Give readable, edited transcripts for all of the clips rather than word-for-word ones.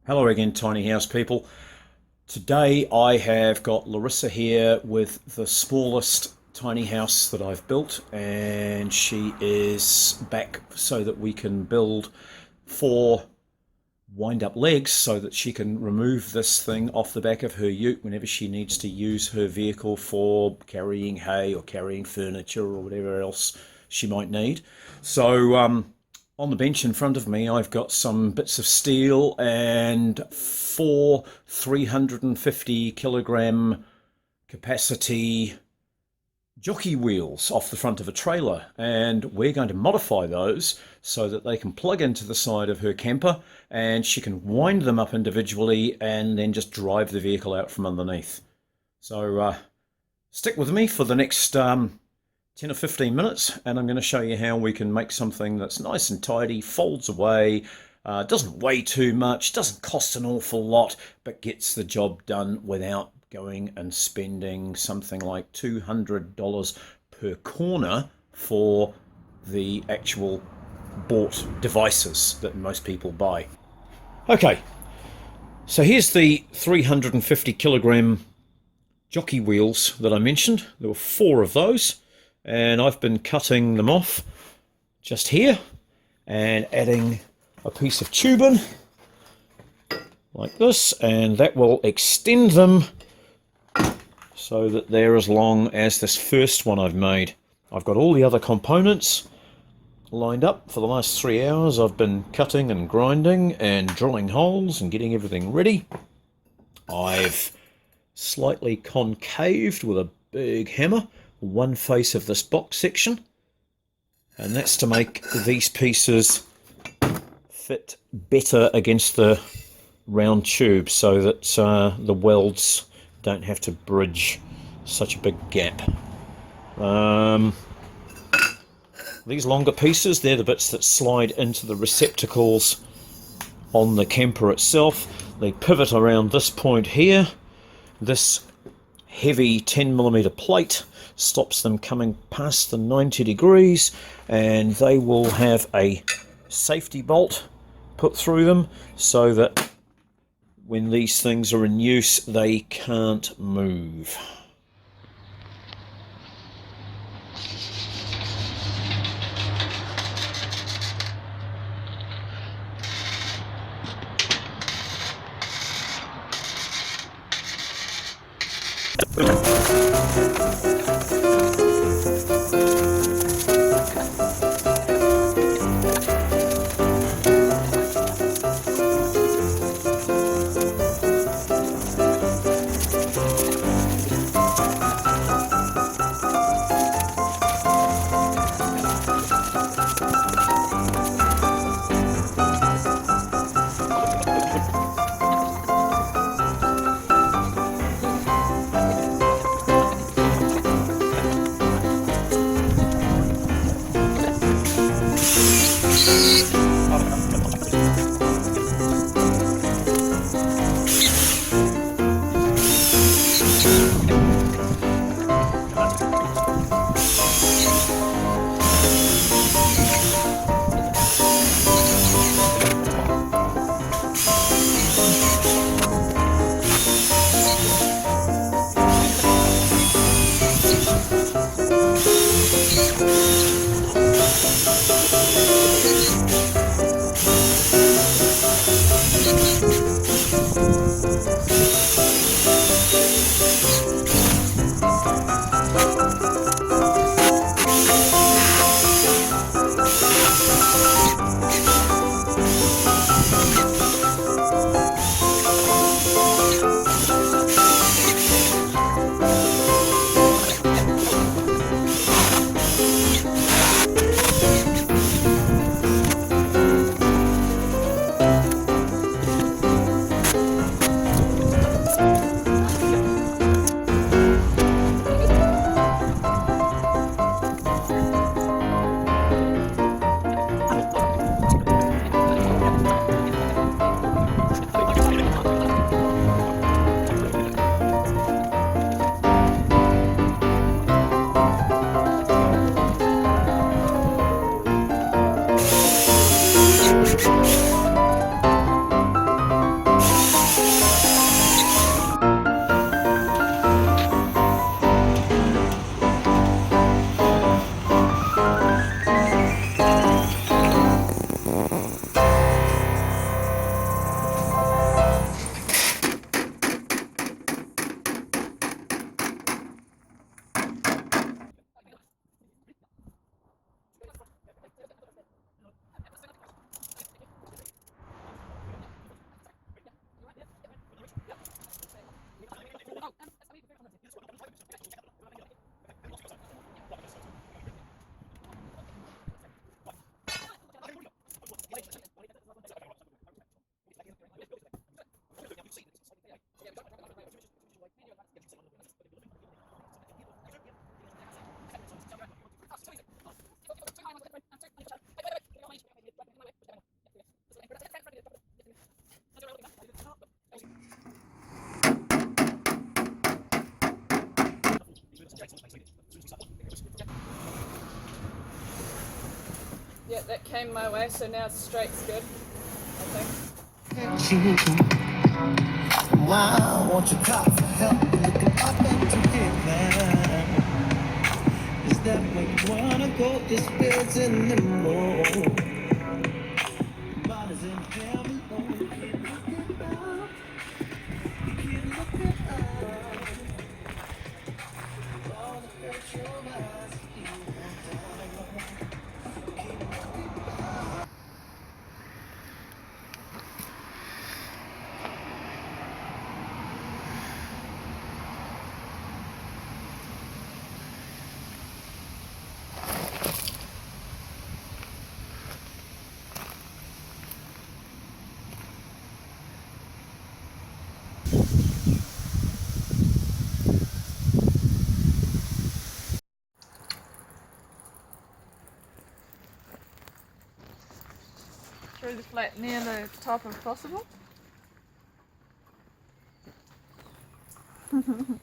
Hello again, tiny house people. Today I have got Larissa here with the smallest tiny house that I've built, and she is back so that we can build 4 wind-up legs so that she can remove this thing off the back of her ute whenever she needs to use her vehicle for carrying hay or carrying furniture or whatever else she might need. So on the bench in front of me, I've got some bits of steel and 4 350 kilogram capacity jockey wheels off the front of a trailer, and we're going to modify those so that they can plug into the side of her camper and she can wind them up individually and then just drive the vehicle out from underneath. So stick with me for the next 10 or 15 minutes, and I'm going to show you how we can make something that's nice and tidy, folds away, doesn't weigh too much, doesn't cost an awful lot, but gets the job done without going and spending something like $200 per corner for the actual bought devices that most people buy. Okay, so here's the 350 kilogram jockey wheels that I mentioned. There were 4 of those, and I've been cutting them off just here and adding a piece of tubing like this, and that will extend them so that they're as long as this first one I've made. I've got all the other components lined up. For the last 3 hours I've been cutting and grinding and drilling holes and getting everything ready. I've slightly concaved with a big hammer one face of this box section, and that's to make these pieces fit better against the round tube so that the welds don't have to bridge such a big gap. These longer pieces, they're the bits that slide into the receptacles on the camper itself. They pivot around this point here. This heavy 10mm plate stops them coming past the 90 degrees, and they will have a safety bolt put through them so that when these things are in use they can't move. Yeah, that came my way, so now straight's good, I think. Why won't you call for help? Looking up into heaven. Is that where you wanna go? Your spirit's in limbo. Body's in heaven. Keep looking up. Keep looking up. All the hurt your eyes. You won't die. Keep looking up. Through the flat near the top if possible. And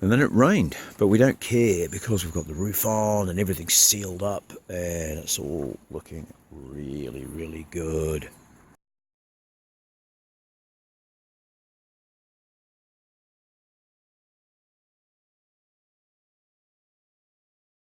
then it rained, but we don't care because we've got the roof on and everything's sealed up and it's all looking really, really good.